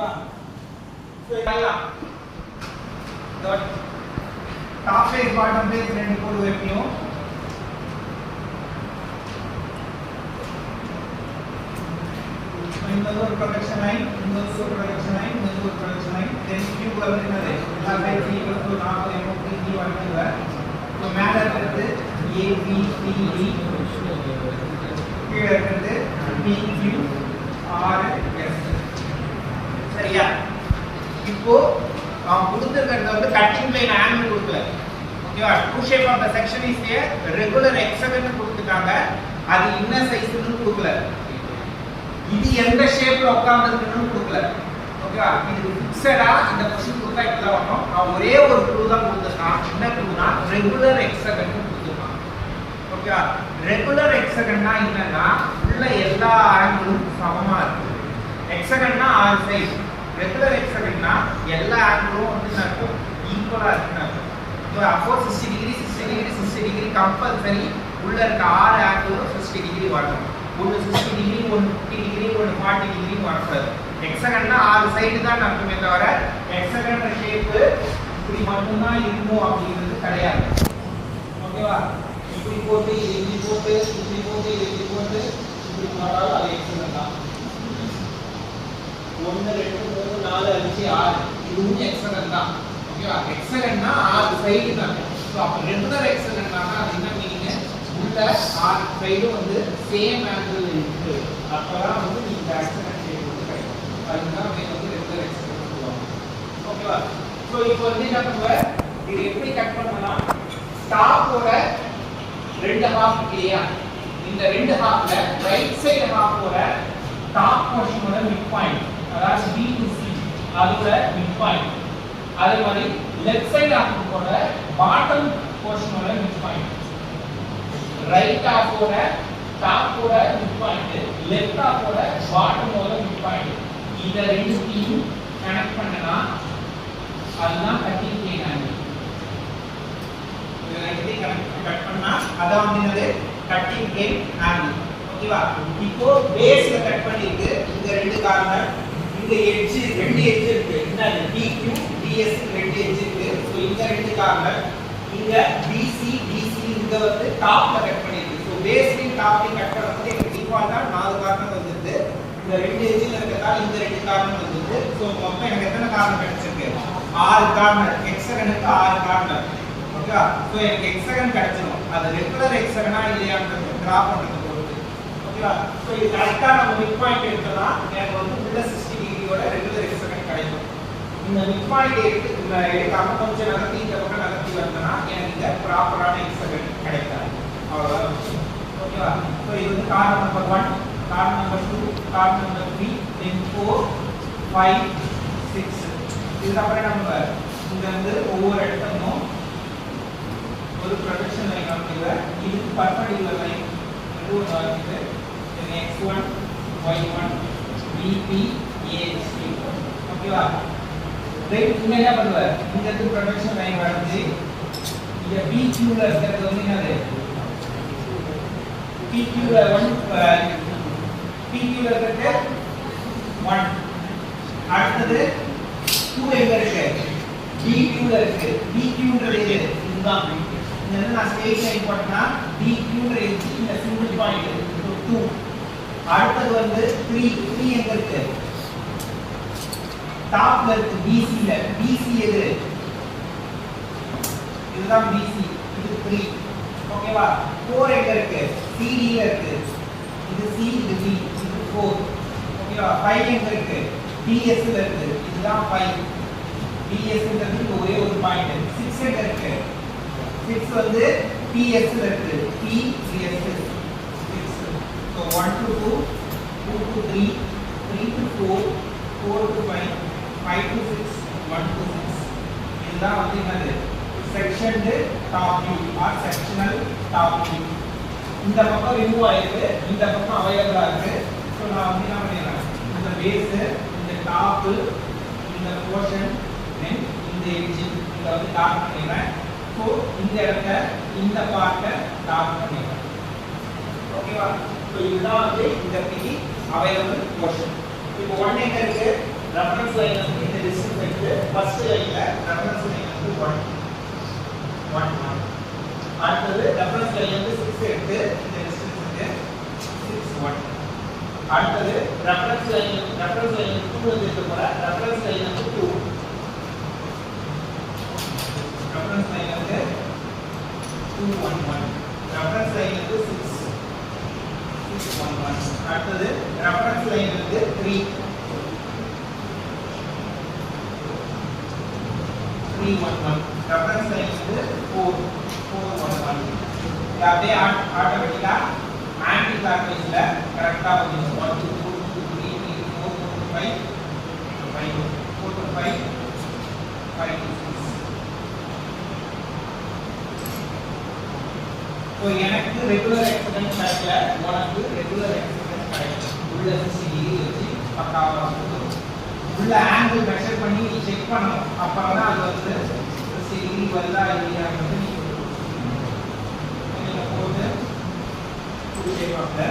ஓகேவா சோ இதெல்லாம் top base bottom base ரெண்டு கோடு வைப்போம் இன்னொரு ஒரு ப்ரொஜெக்ஷன் லைன் இன்னொரு ஒரு ப்ரொஜெக்ஷன் லைன் இன்னொரு ஒரு ப்ரொஜெக்ஷன் லைன் தென் கியூப் வந்து என்னது எல்லா side equal to 40 mm d வரைக்குங்க சோ மேல இருக்கிறது a b c d கீழ இருக்கிறது p q r s சரியா இப்போ நாம் கொடுத்திருக்கிறது வந்து கட்டிங் ப்ளேன் ஆங்கிள் கொடுக்கல ஓகேவா true shape of the section is a regular hexagon கொடுத்துட்டாங்க அது என்ன சைஸ்னு கொடுக்கல இது எந்த ஷேப்ல உட்கார்ந்திருக்குன்னு கொடுக்கல ஓகேவா இது ஃபிக்ஸடா இந்த क्वेश्चन கொடுத்தா இப்படி வரணும் நான் ஒரே ஒரு க்ளூ தான் கொடுத்திருக்கேன் என்ன க்ளூனா ரெகுலர் ஹெக்ஸாகன் கொடுத்திருக்கேன் ஓகேவா ரெகுலர் ஹெக்ஸாகன்னா என்னன்னா உள்ள எல்லா ஆங்கிளும் சமமா இருக்கு ஹெக்ஸாகன்னா ஆல் சைடு ரெகுலர் ஹெக்ஸாகன்னா எல்லா ஆங்கிளும் வந்து நமக்கு ஈக்குவலா இருக்கு so அப்போ 60 டிகிரி 60 டிகிரி 60 டிகிரி கம்பல்சரி உள்ள இருக்க ஆறு ஆங்கிளும் 60 டிகிரி வரணும் ஒன்னு 60 டிகிரி ஒன்னு 50 டிகிரி ஒன்னு 40 டிகிரி வரணும் ஹெக்ஸாகன்னா ஆறு சைடு தான் நமக்குமே தவிர ஹெக்ஸாகன் ஷேப் இப்படி மட்டும் தான் இருக்கும் அப்படிங்கிறது கிடையாது ஓகேவா இப்படி போட்டு இப்படி போட்டு இப்படி போட்டு இப்படி போட்டு இப்படி போட்டாலும் அது ஹெக்ஸாகன் தான் 1 2 3 4 5 6 இதுவும் ஹெக்ஸாகன் தான் ஓகேவா ஹெக்ஸாகன்னா ஆறு சைடு தான் சோ அப்ப ரெகுலர் ஹெக்ஸாகன்னா அது என்ன மீனிங் உள்ள ஆறு சைடும் வந்து சேம் ஆங்கிள் இருக்கு அப்பதான் வந்து இந்த ஹெக்ஸாகன் ஷேப் வந்து கிடைக்கும் அதுதான் வந்து ரெகுலர் ஹெக்ஸாகன் சொல்லுவாங்க ஓகேவா சோ இப்போ வந்து என்ன பண்ணுவ இது எப்படி கட் பண்ணலாம் டாப்போட ரெண்டு ஹாஃப் இல்லையா இந்த ரெண்டு ஹாஃப்ல ரைட் சைடு ஹாஃபோட டாப் போர்ஷனோட மிட் பாயிண்ட் அதாவது B to C அதோட மிட் பாயிண்ட் அதே மாதிரி லெஃப்ட் சைடு ஹாஃபோட பாட்டம் போர்ஷனோட மிட் பாயிண்ட் ரைட் ஹாஃபோட டாப்போட மிட் பாயிண்ட் லெஃப்ட் ஹாஃபோட பாட்டமோட மிட் பாயிண்ட் இத ரெண்டுத்தையும் கனெக்ட் பண்ணனா அதுதான் கட்டிங் ப்ளேன் ஆங்கிள் இத ரெண்டுத்தையும் கட் பண்ணா அதான் வந்து என்னது கட்டிங் ப்ளேன் ஆங்கிள் ஓகேவா இப்போ பேஸ்ல கட் பண்ணிட்டு இந்த ரெண்டு கார்னர் இந்த எட்ஜ் ரெண்டு எட்ஜ் இருக்கு என்னது PQ DS ரெண்டு எட்ஜ் இருக்கு சோ இந்த ரெண்டு கார்னர் இங்க BC DC இங்க வந்து டாப்ல கட் பண்ணிருக்கு சோ பேஸ்லயும் டாப்லயும் கட் பண்ணும்போது எனக்கு டிஃபால்ட்டா நாலு கார்னர் வந்துருது இந்த ரெண்டு எட்ஜ்ல இருக்கதால இந்த ரெண்டு கார்னர் வந்துருது சோ மொத்தம் எனக்கு எத்தனை கார்னர் கிடைச்சிருக்கு ஆறு கார்னர் ஹெக்ஸாகனுக்கு ஆறு கார்னர் ஓகேவா சோ எனக்கு ஹெக்ஸாகன் கிடைச்சிரும் அது ரெகுலர் ஹெக்ஸாகனா இல்லையான்றது டிரா பண்றது பொறுத்து ஓகேவா சோ இது கரெக்ட்டா நம்ம மிட் பாயிண்ட் எடுத்தா எனக்கு வந்து உள்ள 60 டிகிரியோட ரெகுலர் ஹெக்ஸாகன் கிடைக்கும் இந்த மிட் பாயிண்ட் எடுக்காம கொஞ்சம் நகர்த்தி இந்த பக்கம் நகர்த்தி வந்தனா எனக்கு இந்த ப்ராப்பரான ஹெக்ஸாகன் கிடைக்காது அவ்வளவுதான் ஓகேவா சோ இது வந்து corner number 1 corner number 2 corner number 3 then 4 5 6 இதுக்கு அப்புறம் நம்ம இங்க வந்து ஒவ்வொரு இடத்துலயும் ஒரு ப்ரொஜெக்ஷன் லைன் அமைக்குது இதுக்கு பர்பெண்டிகுலர் லைன் இது ஒரு ஆர்க்குது then x1 y1 bp ac ஓகேவா தென் இங்க என்ன பண்ணுவ இங்க இருந்து ப்ரொஜெக்ஷன் லைன் வரைஞ்சி இங்க pq ல இருக்கிறது வந்து என்னது pq ல 1 pq ல இருக்கிறது 1 அடுத்து 2 எங்க இருக்கு dq ல இருக்கு dq ன்றது இதுதான் இங்க இருந்து நான் ஸ்ட்ரெயிட் லைன் போட்டனா dq ன்றது இந்த சிங்கிள் பாயிண்ட் 2 அடுத்து வந்து 3 எங்க இருக்கு டாப்ல இருக்கு BC ல BC எது இதுதான் BC இது 3 ஓகேவா 4 எங்க இருக்கு CD ல இருக்கு இது C இது B இது 4 ஓகேவா 5 எங்க இருக்கு DS ல இருக்கு இதுதான் 5 DS ன்றது ஒரே ஒரு பாயிண்ட் 6 எங்க இருக்கு 6 வந்து PS ல இருக்கு PS 6 so 1 to 2 2 to 3 3 to 4 4 to 5 5 to 6 1 to 6 இதுதான் வந்து என்னது sectioned top view or sectional top view இந்த பக்கம் ரிமூவ் ஆயிருக்கு இந்த பக்கம் அவைலபிளா இருக்கு சோ நான் வந்து என்ன பண்ணிறேன் இந்த பேஸ் இந்த டாப் இந்த போர்ஷன் தென் இந்த எட்ஜ் இத வந்து டாப் பண்ணிறேன் சோ இந்த இடத்துல இந்த பார்ட்ட டாப் பண்ணிறேன் ஓகேவா சோ இதுதான் வந்து இந்த பிடி அவைலபிள் போர்ஷன் இப்போ 1 எங்க இருக்கு ரெஃபரன்ஸ் ரெஃபரன்ஸ் லைன் வந்து இந்த டிஸ்டன்ஸ் எடுத்து ஃபர்ஸ்ட் லைன்ல ரெஃபரன்ஸ் லைன் வந்து 1 1 அடுத்தது ரெஃபரன்ஸ் லைன் வந்து 6 எடுத்து இந்த டிஸ்டன்ஸ் வந்து 6 1 அடுத்தது ரெஃபரன்ஸ் லைன் 2 வந்து எடுத்து போற ரெஃபரன்ஸ் லைன் வந்து 2 ரெஃபரன்ஸ் லைன் வந்து 2 1 1 ரெஃபரன்ஸ் லைன் வந்து 6 6 1 1 அடுத்தது ரெஃபரன்ஸ் லைன் வந்து 3 3 1 1 ரெஃபரன்ஸ் லைன் வந்து 4 4 1 1 இது அப்படியே ஆட்டோமேட்டிக்கா ஆன்டி கிளாக்வைஸ்ல கரெக்ட்டா வந்து 1 2 3 4 5 5 4 5 5 6 तो எனக்கு ரெகுலர் எக்ஸ்பெரிமென்ட் கிடைக்கல உனக்கு ரெகுலர் எக்ஸ்பெரிமென்ட் கிடைக்கும் உள்ள 60 டிகிரி வச்சு பக்காவா இருக்கும் உள்ள ஆங்கிள் மெஷர் பண்ணி நீ செக் பண்ணணும் அப்புறம் தான் அது வந்து 60 டிகிரி வருதா இல்லையாங்கிறது நீ போட்டு புடிச்சேவாங்க